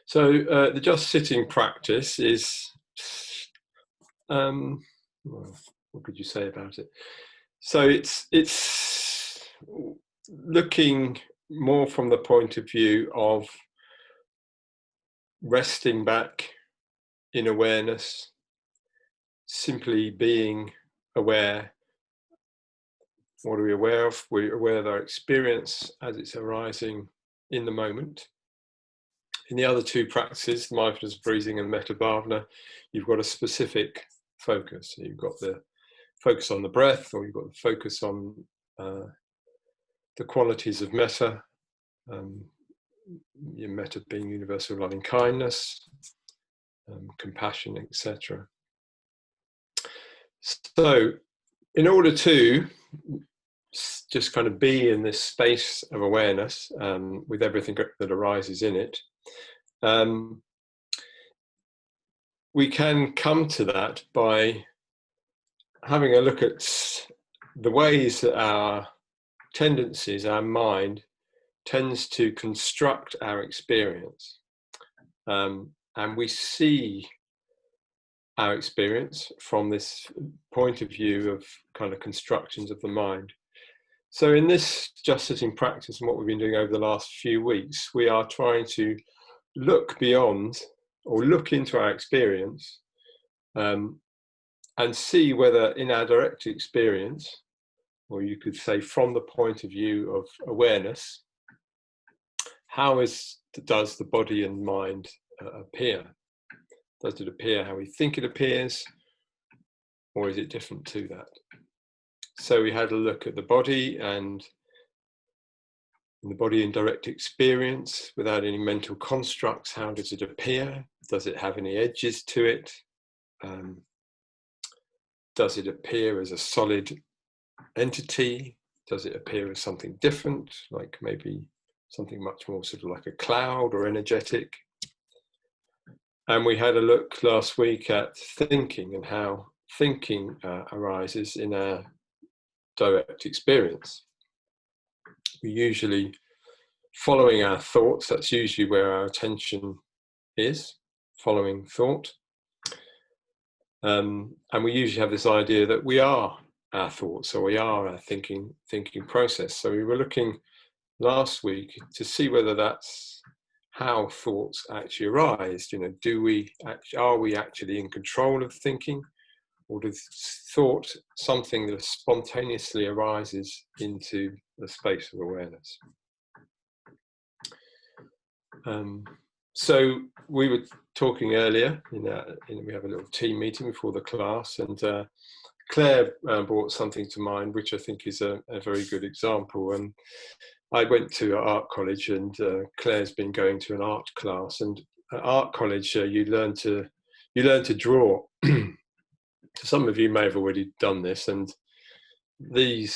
So the just sitting practice is, well, what could you say about it? So it's looking more from the point of view of resting back in awareness, simply being aware. What are we aware of? We're aware of our experience as it's arising in the moment. In the other two practices, mindfulness breathing and metta bhavana, you've got a specific focus. So you've got the focus on the breath, or you've got the focus on the qualities of metta, your metta being universal loving kindness, compassion, etc. So in order to just kind of be in this space of awareness with everything that arises in it, we can come to that by having a look at the ways that our tendencies, our mind, tends to construct our experience. And we see our experience from this point of view of kind of constructions of the mind. So in this just sitting practice and what we've been doing over the last few weeks, we are trying to look beyond or look into our experience and see whether in our direct experience, or you could say from the point of view of awareness, how does the body and mind appear? Does it appear how we think it appears, or is it different to that? So we had a look at the body and the body in direct experience without any mental constructs. How does it appear? Does it have any edges to it? Does it appear as a solid entity? Does it appear as something different, like maybe something much more sort of like a cloud or energetic? And we had a look last week at thinking and how thinking arises in our direct experience. We usually, following our thoughts, that's usually where our attention is, following thought. And we usually have this idea that we are our thoughts, or we are our thinking process. So we were looking last week to see whether that's how thoughts actually arise. You know, are we actually in control of thinking, or does thought something that spontaneously arises into the space of awareness? So we were talking earlier, we have a little team meeting before the class, and Claire brought something to mind, which I think is a very good example. And I went to art college, and Claire's been going to an art class. And at art college, you learn to draw. Some of you may have already done this, and the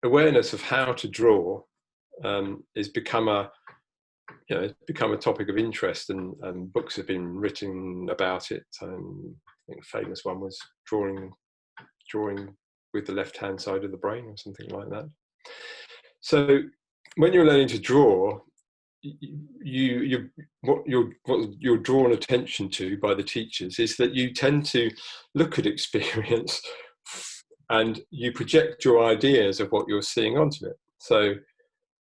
awareness of how to draw has become a topic of interest, and books have been written about it. I think a famous one was drawing with the left-hand side of the brain, or something like that. So when you're learning to draw, what you're drawn attention to by the teachers is that you tend to look at experience and you project your ideas of what you're seeing onto it. So,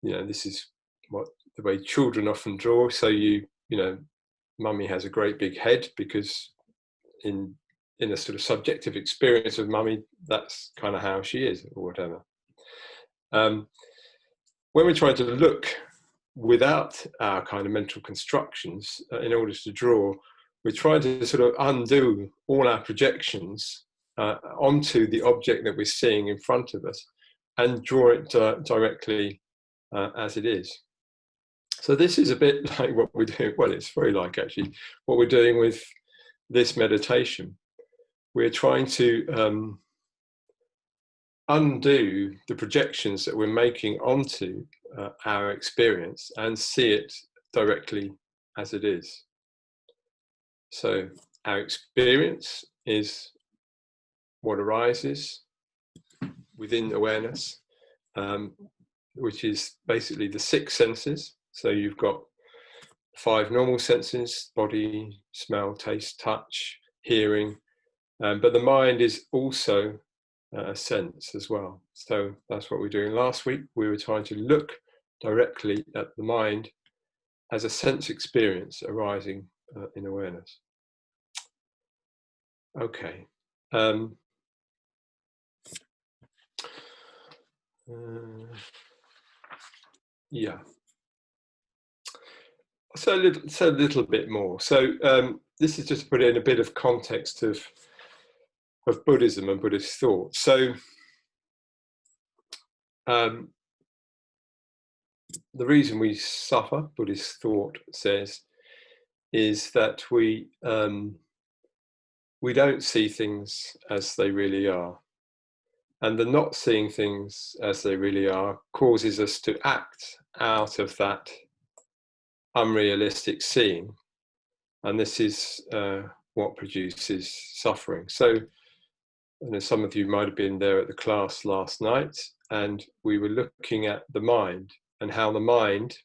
this is the way children often draw. So mummy has a great big head because in a sort of subjective experience of mummy, that's kind of how she is, or whatever. When we're trying to look without our kind of mental constructions in order to draw, we're trying to sort of undo all our projections onto the object that we're seeing in front of us and draw it directly as it is. So this is a bit like what we're doing. Well, it's very like actually what we're doing with this meditation. We're trying to undo the projections that we're making onto our experience and see it directly as it is. So our experience is what arises within awareness, which is basically the six senses. So you've got 5 normal senses: body, smell, taste, touch, hearing. But the mind is also a sense as well. So that's what we're doing. Last week, we were trying to look directly at the mind as a sense experience arising in awareness. Okay. Yeah. So a little bit more. So this is just to put it in a bit of context of Buddhism and Buddhist thought. So the reason we suffer, Buddhist thought says, is that we don't see things as they really are. And the not seeing things as they really are causes us to act out of that unrealistic seeing. And this is what produces suffering. So, some of you might have been there at the class last night, and we were looking at the mind and how the mind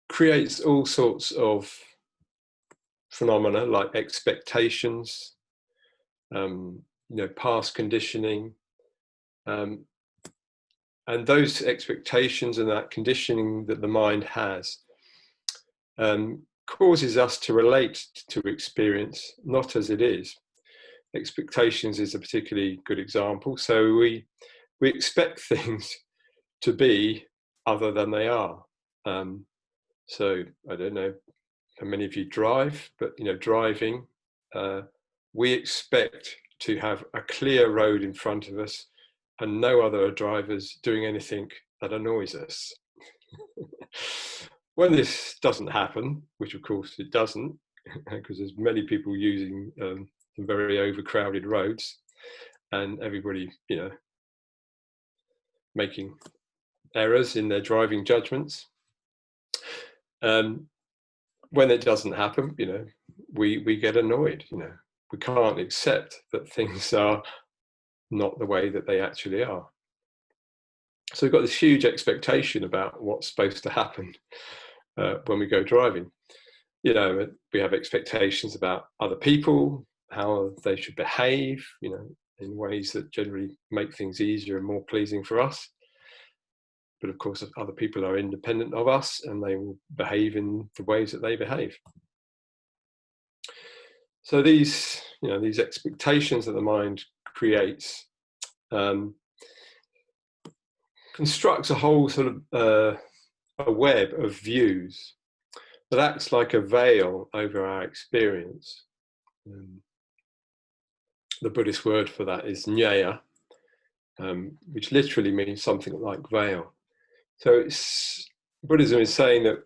creates all sorts of phenomena like expectations, past conditioning, and those expectations and that conditioning that the mind has causes us to relate to experience not as it is. Expectations is a particularly good example. So we expect things to be other than they are. So I don't know how many of you drive, but driving, we expect to have a clear road in front of us and no other drivers doing anything that annoys us. When this doesn't happen, which of course it doesn't, because there's many people using some very overcrowded roads, and everybody, making errors in their driving judgments. When it doesn't happen, we get annoyed. We can't accept that things are not the way that they actually are. So we've got this huge expectation about what's supposed to happen when we go driving. We have expectations about other people, how they should behave, in ways that generally make things easier and more pleasing for us. But of course, other people are independent of us and they will behave in the ways that they behave. So these expectations that the mind creates constructs a whole sort of a web of views that acts like a veil over our experience. The Buddhist word for that is nyaya, which literally means something like veil. So Buddhism is saying that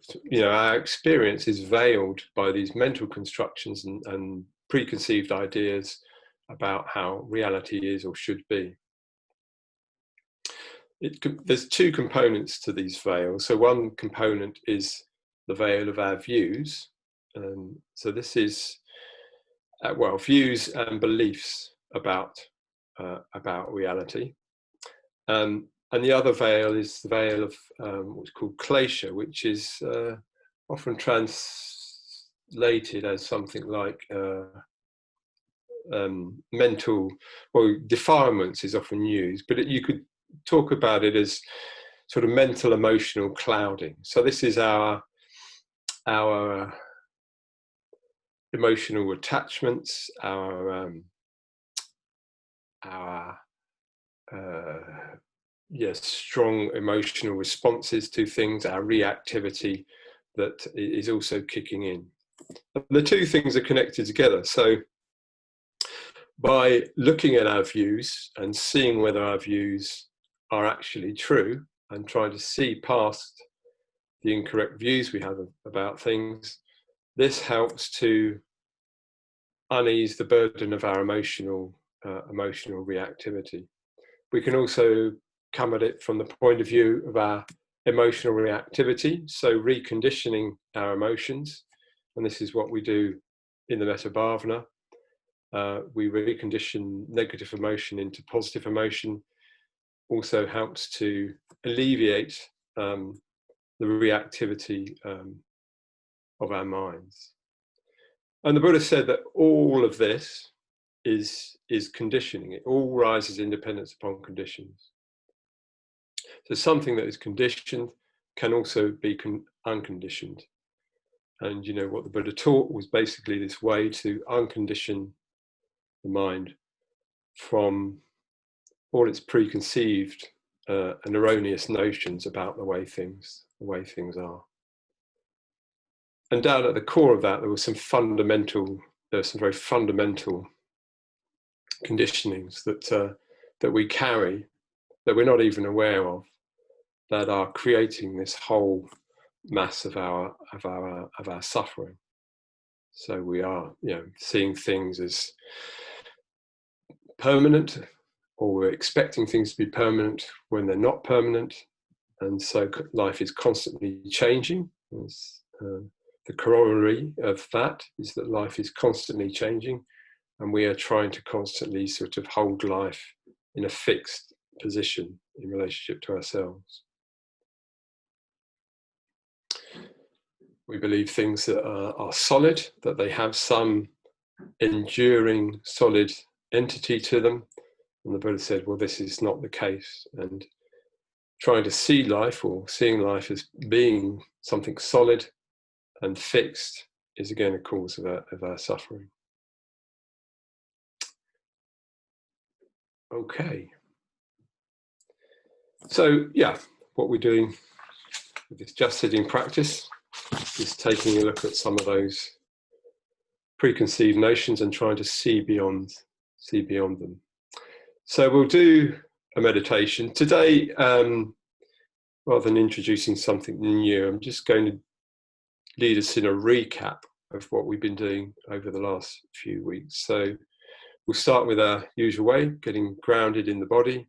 our experience is veiled by these mental constructions and preconceived ideas about how reality is or should be. There's two components to these veils. So one component is the veil of our views. So this is views and beliefs about reality. And the other veil is the veil of what's called klesha, which is often translated as something like mental, defilements is often used, but you could talk about it as sort of mental emotional clouding. So this is our emotional attachments, our strong emotional responses to things, our reactivity that is also kicking in. The two things are connected together. So by looking at our views and seeing whether our views are actually true and trying to see past the incorrect views we have about things, this helps to unease the burden of our emotional reactivity. We can also come at it from the point of view of our emotional reactivity, so reconditioning our emotions, and this is what we do in the Metta Bhavana. We recondition negative emotion into positive emotion. Also helps to alleviate the reactivity of our minds. And the Buddha said that all of this is conditioning. It all rises in dependence upon conditions. So something that is conditioned can also be unconditioned. And you know what the Buddha taught was basically this way to uncondition the mind from all its preconceived and erroneous notions about the way things are. And down at the core of that, there were some very fundamental conditionings that we carry, that we're not even aware of, that are creating this whole mass of our suffering. So we are, seeing things as permanent, or we're expecting things to be permanent when they're not permanent, and so life is constantly changing. The corollary of that is that life is constantly changing, and we are trying to constantly sort of hold life in a fixed position in relationship to ourselves. We believe things that are solid, that they have some enduring, solid entity to them. And the Buddha said, well, this is not the case. And trying to see life, or seeing life as being something solid and fixed, is again a cause of our suffering. Okay. So, what we're doing with this just sitting practice is taking a look at some of those preconceived notions and trying to see beyond them. So we'll do a meditation today. Rather than introducing something new, I'm just going to lead us in a recap of what we've been doing over the last few weeks. So we'll start with our usual way, getting grounded in the body,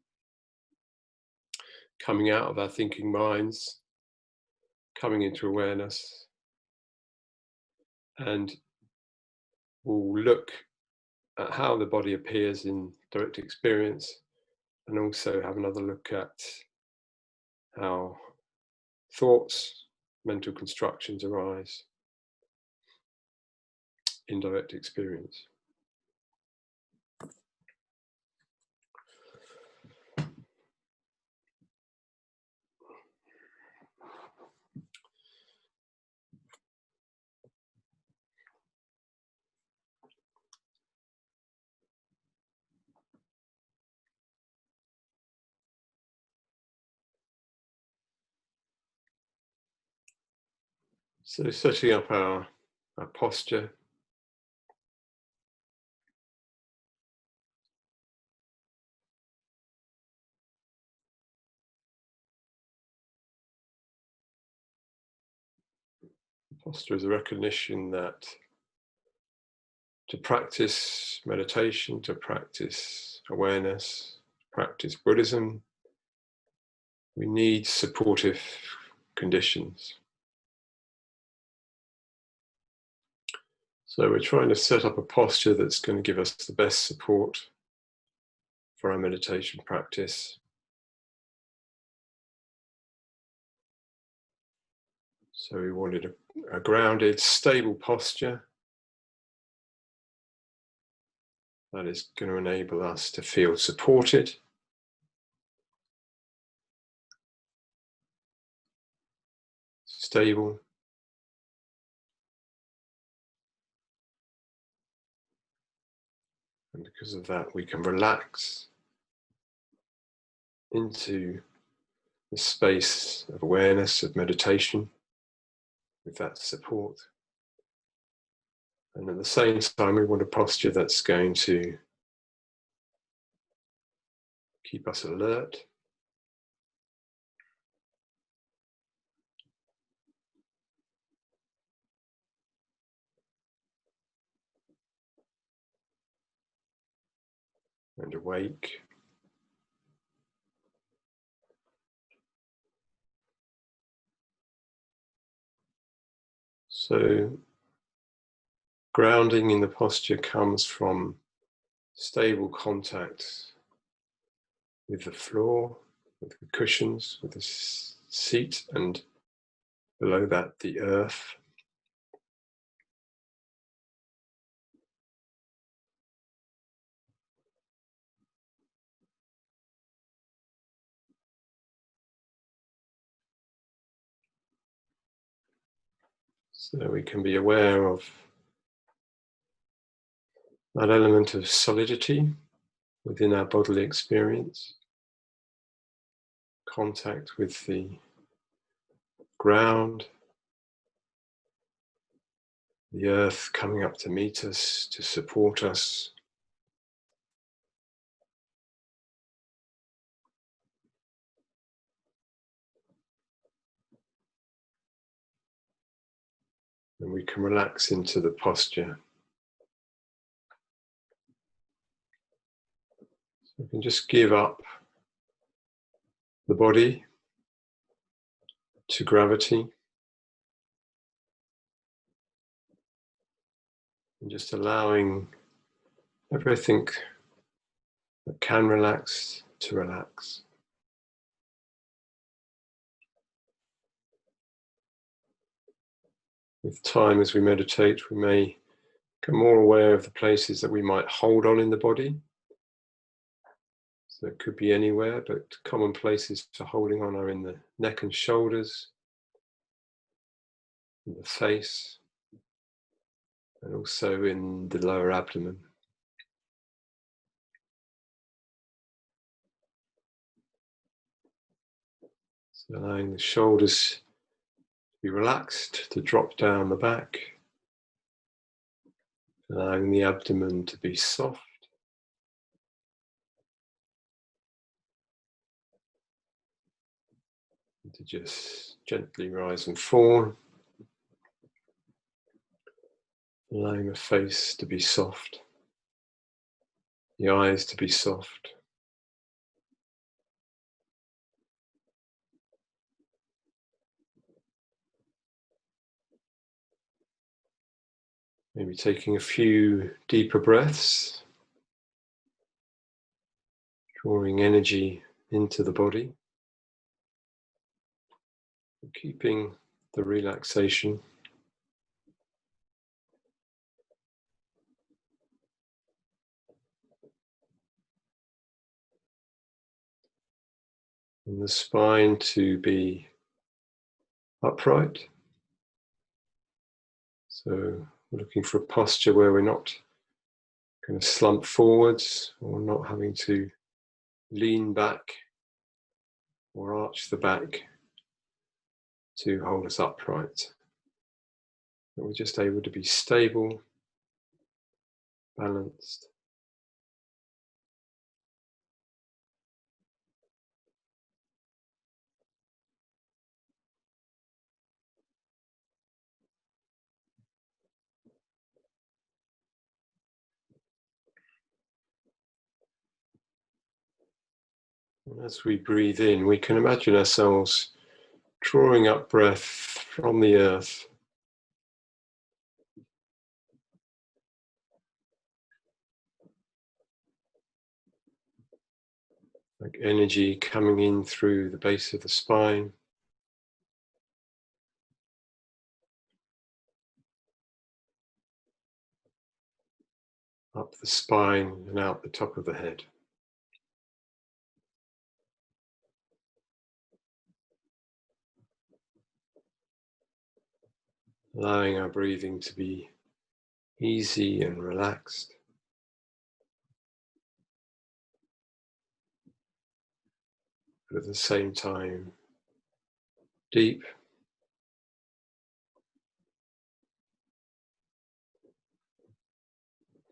coming out of our thinking minds, coming into awareness, and we'll look at how the body appears in direct experience, and also have another look at how thoughts, mental constructions arise in direct experience. So setting up our posture. Posture is a recognition that to practice meditation, to practice awareness, practice Buddhism, we need supportive conditions. So we're trying to set up a posture that's going to give us the best support for our meditation practice. So we wanted a grounded, stable posture that is going to enable us to feel supported, stable, and because of that we can relax into the space of awareness, of meditation, with that support. And at the same time, we want a posture that's going to keep us alert, and awake. So grounding in the posture comes from stable contact with the floor, with the cushions, with the seat, and Below that, the earth. So we can be aware of that element of solidity within our bodily experience, contact with the ground, the earth coming up to meet us, to support us. And we can relax into the posture. So we can just give up the body to gravity and just allowing everything that can relax to relax. With time, as we meditate, we may become more aware of the places that we might hold on in the body. So it could be anywhere, but common places for holding on are in the neck and shoulders, in the face, and also in the lower abdomen. So allowing the shoulders to be relaxed, to drop down the back, allowing the abdomen to be soft, and to just gently rise and fall, allowing the face to be soft, the eyes to be soft. Maybe taking a few deeper breaths, drawing energy into the body, keeping the relaxation. And the spine to be upright. So we're looking for a posture where we're not going to slump forwards or not having to lean back or arch the back to hold us upright. But we're just able to be stable, balanced. And as we breathe in, we can imagine ourselves drawing up breath from the earth, like energy coming in through the base of the spine, up the spine and out the top of the head. Allowing our breathing to be easy and relaxed, but at the same time deep.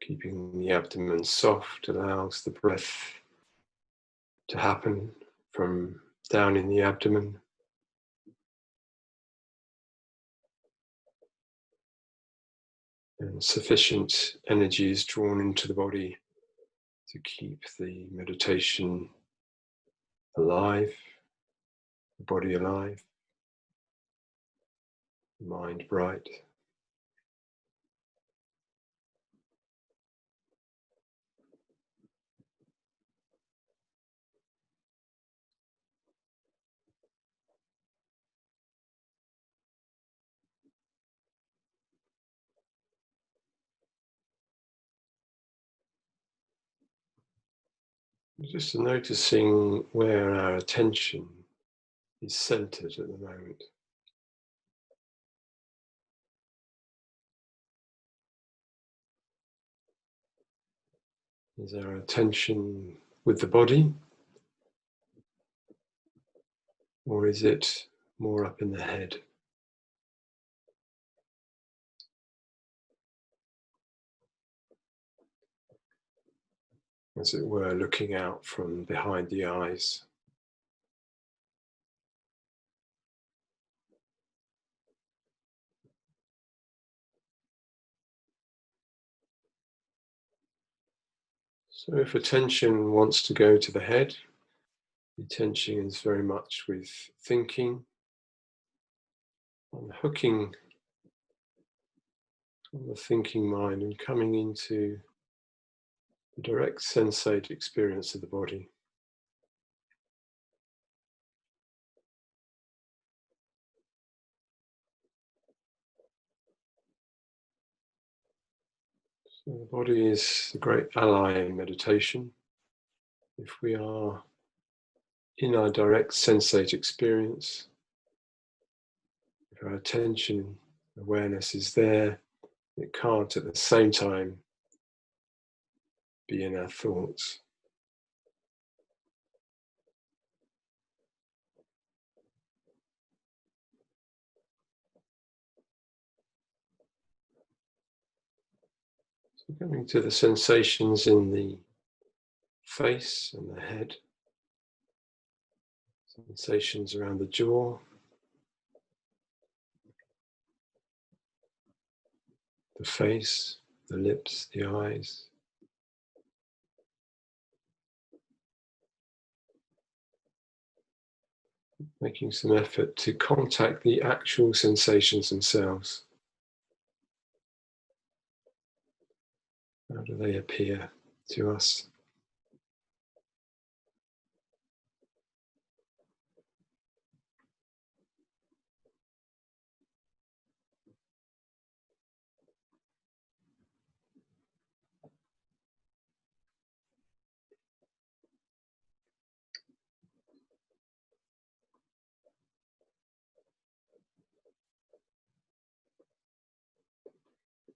Keeping the abdomen soft allows the breath to happen from down in the abdomen. And sufficient energy is drawn into the body to keep the meditation alive, the body alive, the mind bright. Just noticing where our attention is centered at the moment. Is our attention with the body, or is it more up in the head? As it were, looking out from behind the eyes. So if attention wants to go to the head, the attention is very much with thinking, on hooking on the thinking mind and coming into the direct sensate experience of the body. So the body is a great ally in meditation. If we are in our direct sensate experience, if our attention awareness is there, it can't at the same time be in our thoughts. So coming to the sensations in the face and the head, sensations around the jaw, the face, the lips, the eyes. Making some effort to contact the actual sensations themselves. How do they appear to us?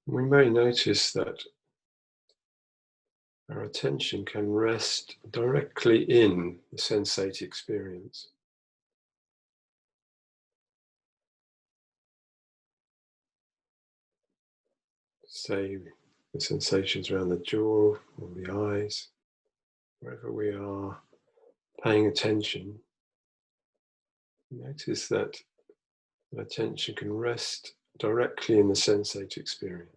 We may notice that our attention can rest directly in the sensate experience. Say the sensations around the jaw or the eyes, wherever we are paying attention, notice that attention can rest directly in the sensate experience.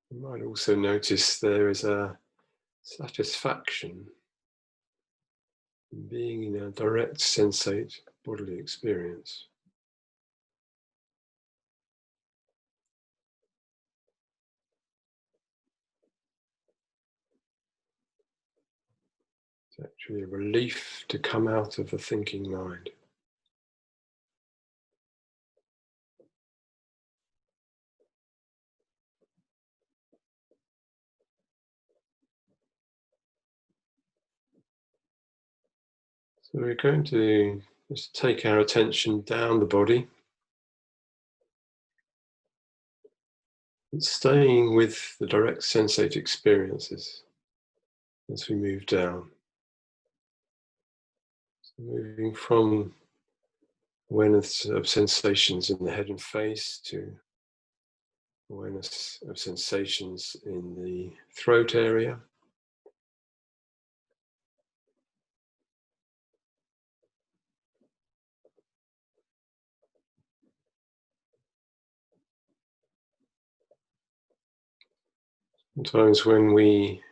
You might also notice there is a satisfaction in being in a direct sensate bodily experience. It's actually a relief to come out of the thinking mind. So we're going to just take our attention down the body, and staying with the direct sensate experiences as we move down. So moving from awareness of sensations in the head and face to awareness of sensations in the throat area. Sometimes when we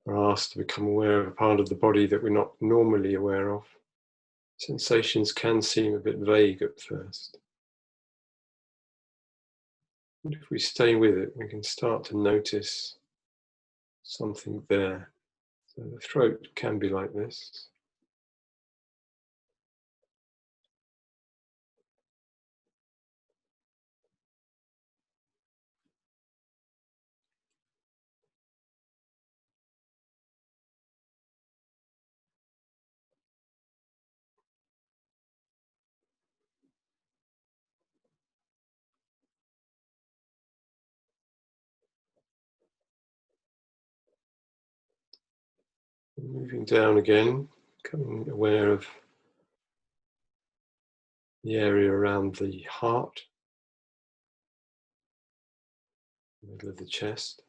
are asked to become aware of a part of the body that we're not normally aware of, sensations can seem a bit vague at first. And if we stay with it, we can start to notice something there. So the throat can be like this. Moving down again, becoming aware of the area around the heart, middle of the chest,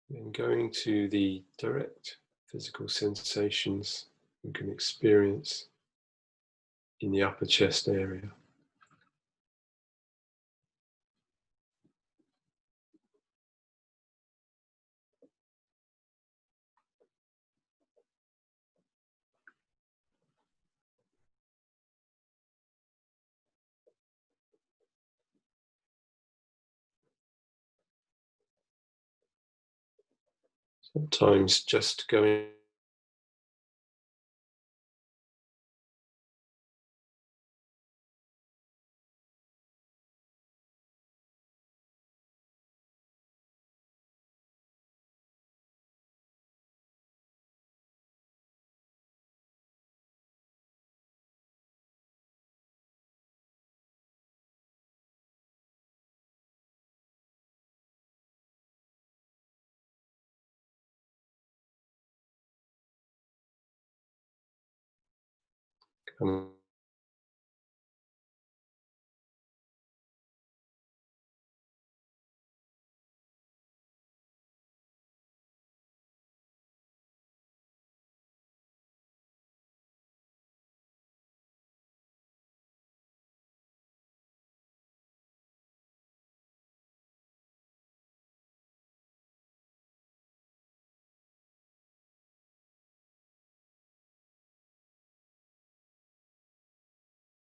and going to the direct physical sensations you can experience in the upper chest area. Sometimes just going coming